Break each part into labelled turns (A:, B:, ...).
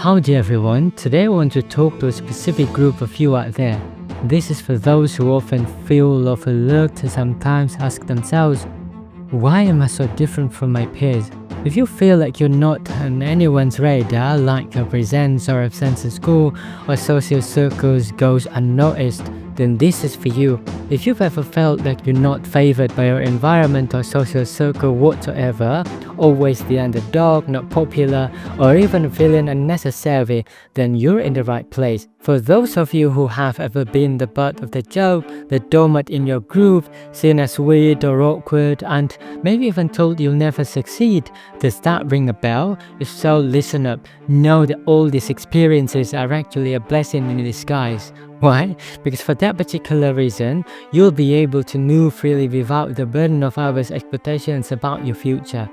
A: Howdy everyone, today I want to talk to a specific group of you out there. This is for those who often feel overlooked and sometimes ask themselves, why am I so different from my peers? If you feel like you're not on anyone's radar, like your presence or absence in school or social circles goes unnoticed, then this is for you. If you've ever felt like you're not favored by your environment or social circle whatsoever, always the underdog, not popular, or even feeling unnecessary, then you're in the right place. For those of you who have ever been the butt of the joke, the doormat in your group, seen as weird or awkward, and maybe even told you'll never succeed, does that ring a bell? If so, listen up. Know that all these experiences are actually a blessing in disguise. Why? Because for that particular reason, you'll be able to move freely without the burden of others' expectations about your future.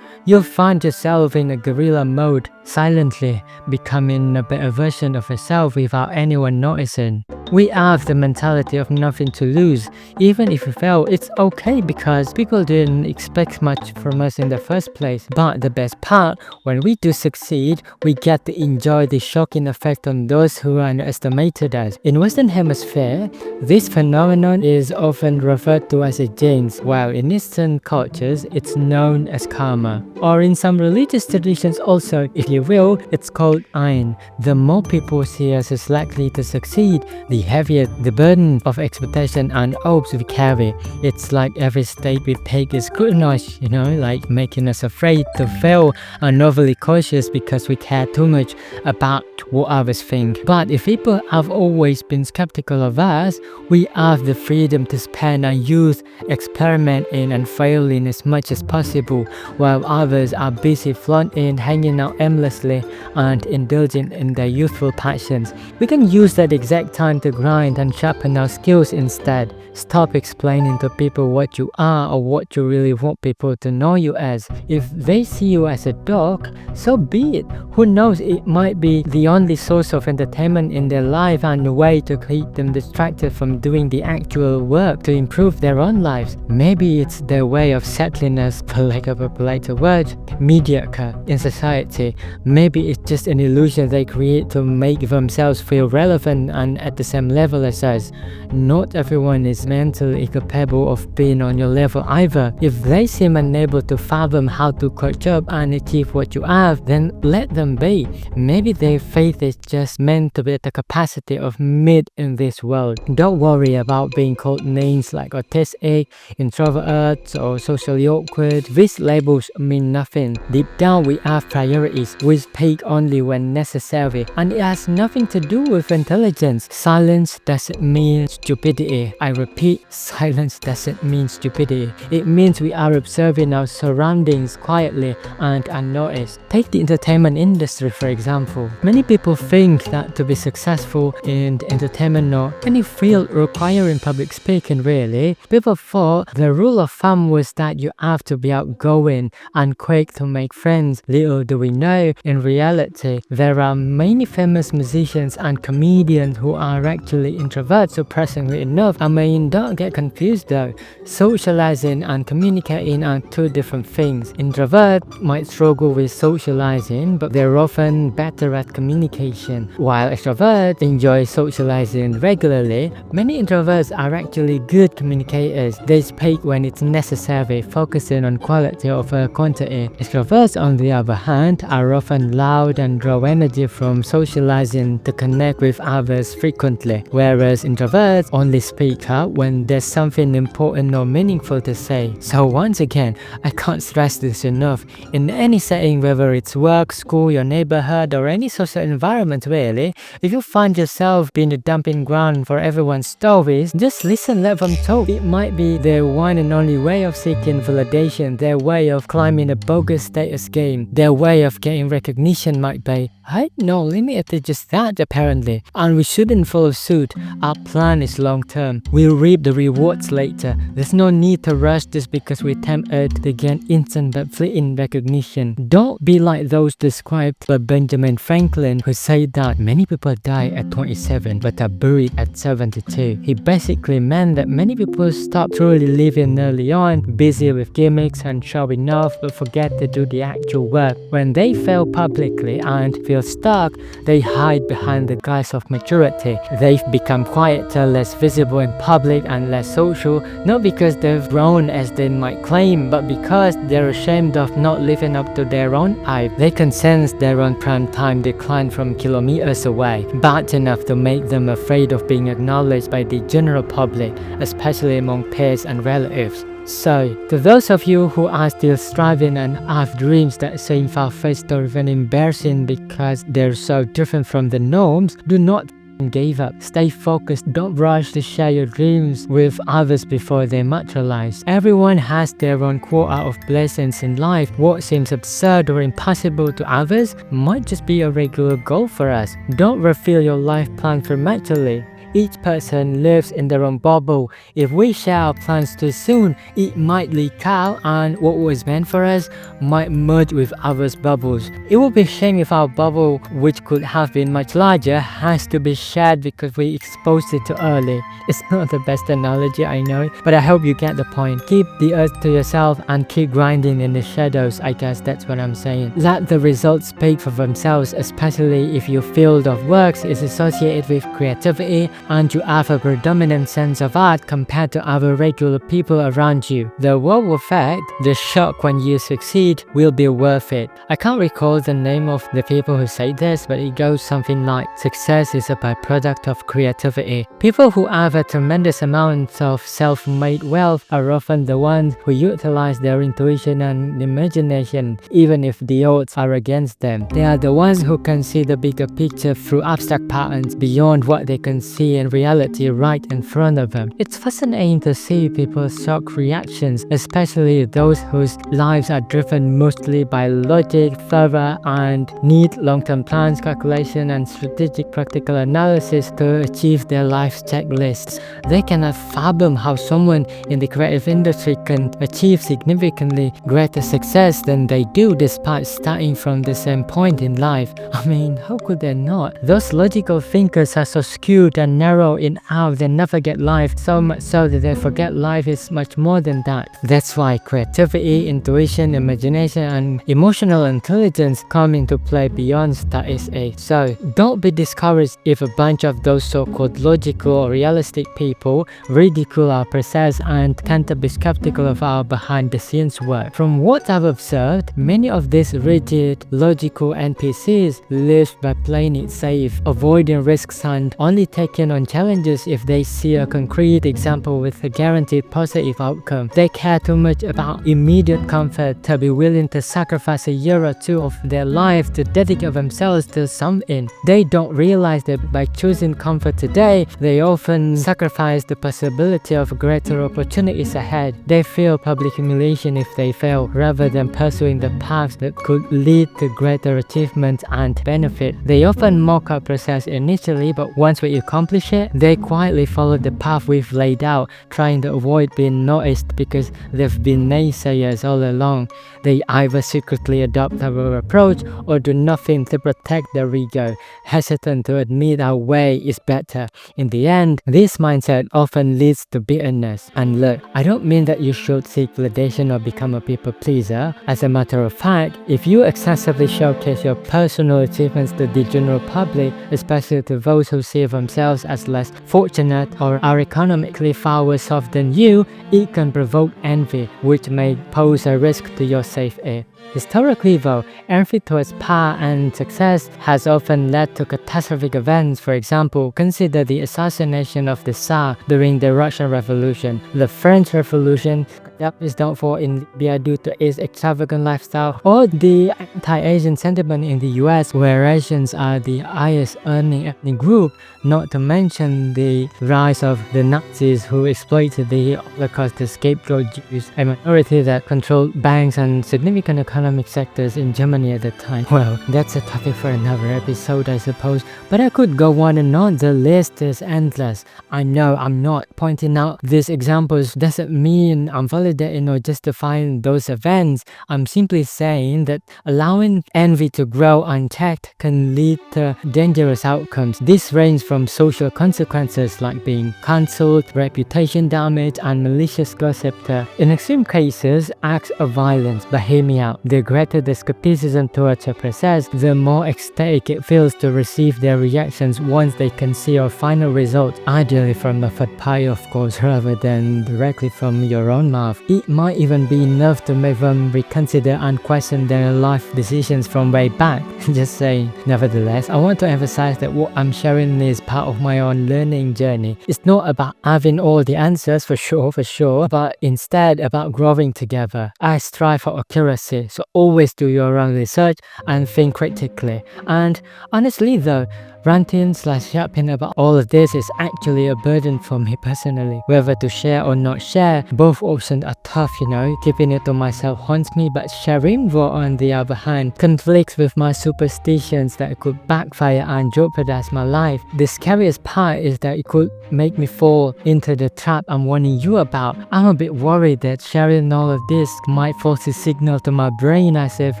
A: You'll find yourself in a guerrilla mode, silently becoming a better version of yourself without anyone noticing. We have the mentality of nothing to lose. Even if we fail, it's okay because people didn't expect much from us in the first place. But the best part, when we do succeed, we get to enjoy the shocking effect on those who underestimated us. In Western Hemisphere, this phenomenon is often referred to as a jinx, while in Eastern cultures, it's known as karma. Or in some religious traditions also, if you will, it's called Ain. The more people see us as likely to succeed, the heavier the burden of expectation and hopes we carry. It's like every step we take is scrutinized, like making us afraid to fail and overly cautious because we care too much about what others think. But if people have always been skeptical of us, we have the freedom to spend our youth experimenting and failing as much as possible, while others are busy flaunting, hanging out aimlessly, and indulging in their youthful passions. We can use that exact time to grind and sharpen our skills instead. Stop explaining to people what you are or what you really want people to know you as. If they see you as a dog, so be it. Who knows, it might be the only source of entertainment in their life and a way to keep them distracted from doing the actual work to improve their own lives. Maybe it's their way of settling as, for lack of a politer word, mediocre in society. Maybe it's just an illusion they create to make themselves feel relevant and at the same level as us. Not everyone is mentally capable of being on your level either. If they seem unable to fathom how to catch up and achieve what you have, then let them be. Maybe their faith is just meant to be at the capacity of mid in this world. Don't worry about being called names like autistic, introvert, or socially awkward. These labels mean nothing. Deep down, we have priorities. We speak only when necessary, and it has nothing to do with intelligence. Silence doesn't mean stupidity. I repeat, silence doesn't mean stupidity. It means we are observing our surroundings quietly and unnoticed. Take the entertainment industry for example. Many people think that to be successful in entertainment or any field requiring public speaking really, people thought the rule of thumb was that you have to be outgoing and quick to make friends. Little do we know, in reality, there are many famous musicians and comedians who are actually introverts, surprisingly enough. Don't get confused though. Socializing and communicating are two different things. Introverts might struggle with socializing, but they're often better at communication, while extroverts enjoy socializing regularly. Many introverts are actually good communicators. They speak when it's necessary, focusing on quality over quantity. Extroverts, on the other hand, are often loud and draw energy from socializing to connect with others frequently, whereas introverts only speak up when there's something important or meaningful to say. So once again, I can't stress this enough. In any setting, whether it's work, school, your neighborhood, or any social environment really, if you find yourself being the dumping ground for everyone's stories, just listen, let them talk. It might be their one and only way of seeking validation, their way of climbing a bogus status game, their way of getting recognition might be. No limit to just that apparently, and we shouldn't follow pursuit. Our plan is long-term. We'll reap the rewards later. There's no need to rush just because we tempt it to gain instant but fleeting recognition. Don't be like those described by Benjamin Franklin, who said that many people die at 27 but are buried at 72. He basically meant that many people stop truly living early on, busy with gimmicks and showing off, but forget to do the actual work. When they fail publicly and feel stuck, they hide behind the guise of maturity. They've become quieter, less visible in public, and less social, not because they've grown as they might claim, but because they're ashamed of not living up to their own hype. They can sense their own prime time decline from kilometers away, bad enough to make them afraid of being acknowledged by the general public, especially among peers and relatives. So, to those of you who are still striving and have dreams that seem far-fetched or even embarrassing because they're so different from the norms, do not give up. Stay focused. Don't rush to share your dreams with others before they materialize. Everyone has their own quota of blessings in life. What seems absurd or impossible to others might just be a regular goal for us. Don't reveal your life plan prematurely. Each person lives in their own bubble. If we share our plans too soon, it might leak out and what was meant for us might merge with others' bubbles. It would be a shame if our bubble, which could have been much larger, has to be shared because we exposed it too early. It's not the best analogy, I know, but I hope you get the point. Keep the earth to yourself and keep grinding in the shadows. I guess that's what I'm saying. Let the results speak for themselves, especially if your field of work is associated with creativity and you have a predominant sense of art compared to other regular people around you. The wow effect, the shock when you succeed, will be worth it. I can't recall the name of the people who say this, but it goes something like, success is a byproduct of creativity. People who have a tremendous amount of self-made wealth are often the ones who utilize their intuition and imagination, even if the odds are against them. They are the ones who can see the bigger picture through abstract patterns beyond what they can see in reality right in front of them. It's fascinating to see people's shock reactions, especially those whose lives are driven mostly by logic, fervor, and need long-term plans, calculation, and strategic practical analysis to achieve their life's checklists. They cannot fathom how someone in the creative industry can achieve significantly greater success than they do despite starting from the same point in life. I mean, how could they not? Those logical thinkers are so skewed and narrow in how they navigate life, so much so that they forget life is much more than that. That's why creativity, intuition, imagination, and emotional intelligence come into play beyond studies age. So don't be discouraged if a bunch of those so-called logical or realistic people ridicule our process and tend to be skeptical of our behind-the-scenes work. From what I've observed, many of these rigid, logical NPCs live by playing it safe, avoiding risks and only taking on challenges if they see a concrete example with a guaranteed positive outcome. They care too much about immediate comfort to be willing to sacrifice a year or two of their life to dedicate themselves to something. They don't realize that by choosing comfort today, they often sacrifice the possibility of greater opportunities ahead. They fear public humiliation if they fail, rather than pursuing the paths that could lead to greater achievement and benefit. They often mock our process initially, but once we accomplish it, they quietly follow the path we've laid out, trying to avoid being noticed because they've been naysayers all along. They either secretly adopt our approach or do nothing to protect their ego, hesitant to admit our way is better. In the end, this mindset often leads to bitterness. And look, I don't mean that you should seek validation or become a people pleaser. As a matter of fact, if you excessively showcase your personal achievements to the general public, especially to those who see themselves as less fortunate or are economically far worse off than you, it can provoke envy, which may pose a risk to your safety. Historically though, envy towards power and success has often led to catastrophic events. For example, consider the assassination of the Tsar during the Russian Revolution, the French Revolution, Gaddafi's downfall in Libya due to his extravagant lifestyle, or the anti-Asian sentiment in the US, where Asians are the highest earning ethnic group, not to mention the rise of the Nazis who exploited the Holocaust to scapegoat Jews, a minority that controlled banks and significant economies economic sectors in Germany at the time. Well, that's a topic for another episode, I suppose, but I could go on and on. The list is endless. I know I'm not pointing out these examples doesn't mean I'm validating or justifying those events. I'm simply saying that allowing envy to grow unchecked can lead to dangerous outcomes. This range from social consequences like being cancelled, reputation damage, and malicious gossip to, in extreme cases, acts of violence. But hear me out. The greater the skepticism towards a process, the more ecstatic it feels to receive their reactions once they can see your final result, ideally from a third party of course, rather than directly from your own mouth. It might even be enough to make them reconsider and question their life decisions from way back. Just saying. Nevertheless, I want to emphasize that what I'm sharing is part of my own learning journey. It's not about having all the answers for sure, but instead about growing together. I strive for accuracy, so always do your own research and think critically. And honestly though, ranting/yapping about all of this is actually a burden for me personally. Whether to share or not share, both options are tough, you know. Keeping it to myself haunts me, but sharing raw on the other hand conflicts with my superstitions that could backfire and jeopardize my life. The scariest part is that it could make me fall into the trap I'm warning you about. I'm a bit worried that sharing all of this might force a signal to my brain as if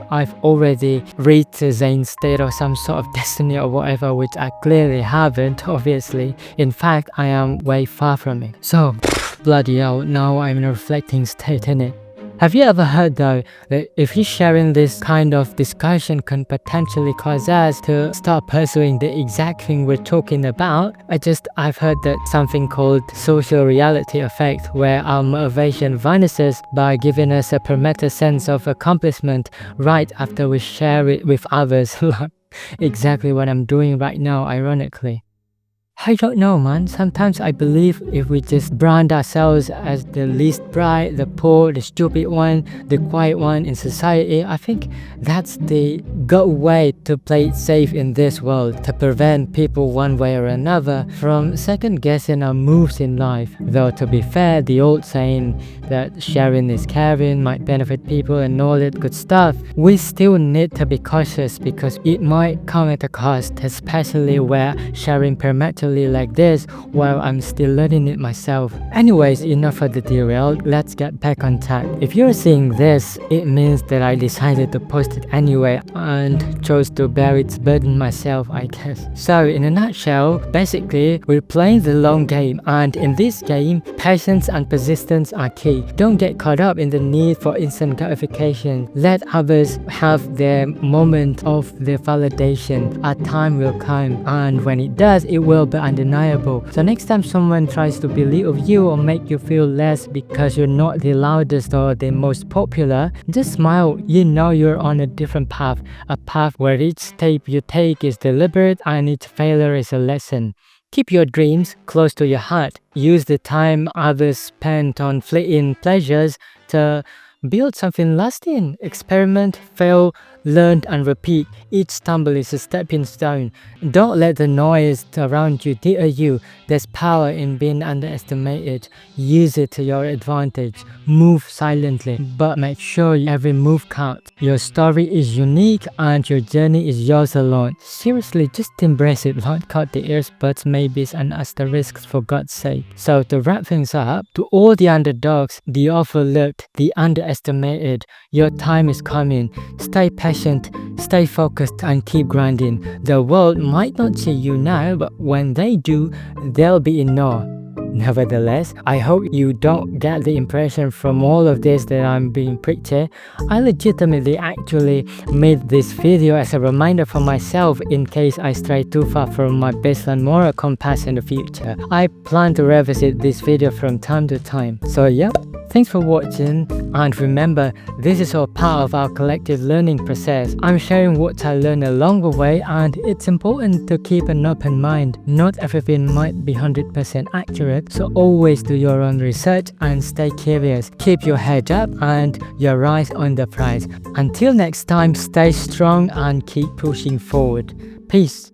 A: I've already reached a Zen state or some sort of destiny or whatever, which I clearly haven't, obviously. In fact, I am way far from it. So, bloody hell, now I'm in a reflecting state, innit? Have you ever heard though that if you're sharing this kind of discussion can potentially cause us to start pursuing the exact thing we're talking about? I've heard that something called social reality effect, where our motivation vanishes by giving us a permanent sense of accomplishment right after we share it with others. Exactly what I'm doing right now, ironically. I don't know, man. Sometimes I believe if we just brand ourselves as the least bright, the poor, the stupid one, the quiet one in society, I think that's the good way to play it safe in this world, to prevent people one way or another from second guessing our moves in life. Though to be fair, the old saying that sharing is caring might benefit people and all that good stuff, we still need to be cautious because it might come at a cost, especially where sharing permanently like this while I'm still learning it myself. Anyways, enough of the derail, let's get back on track. If you're seeing this, it means that I decided to post it anyway and chose to bear its burden myself, I guess. So in a nutshell, basically we're playing the long game, and in this game, patience and persistence are key. Don't get caught up in the need for instant gratification. Let others have their moment of their validation. A time will come, and when it does, it will be undeniable. So next time someone tries to belittle you or make you feel less because you're not the loudest or the most popular, just smile. You know you're on a different path, a path where each step you take is deliberate and each failure is a lesson. Keep your dreams close to your heart. Use the time others spent on fleeting pleasures to build something lasting. Experiment, fail, learn and repeat. Each stumble is a stepping stone. Don't let the noise around you deter you. There's power in being underestimated. Use it to your advantage. Move silently, but make sure every move counts. Your story is unique and your journey is yours alone. Seriously, just embrace it. Don't cut the ears, buts, maybes and asterisks for God's sake. So to wrap things up, to all the underdogs, the overlooked, the underestimated, your time is coming. Stay patient, stay focused and keep grinding. The world might not see you now, but when they do, they'll be in awe. Nevertheless, I hope you don't get the impression from all of this that I'm being preachy. I legitimately actually made this video as a reminder for myself in case I stray too far from my baseline moral compass in the future. I plan to revisit this video from time to time. So yeah, thanks for watching, and remember, this is all part of our collective learning process. I'm sharing what I learned along the way, and it's important to keep an open mind. Not everything might be 100% accurate, so always do your own research and stay curious. Keep your head up and your eyes on the prize. Until next time, stay strong and keep pushing forward. Peace.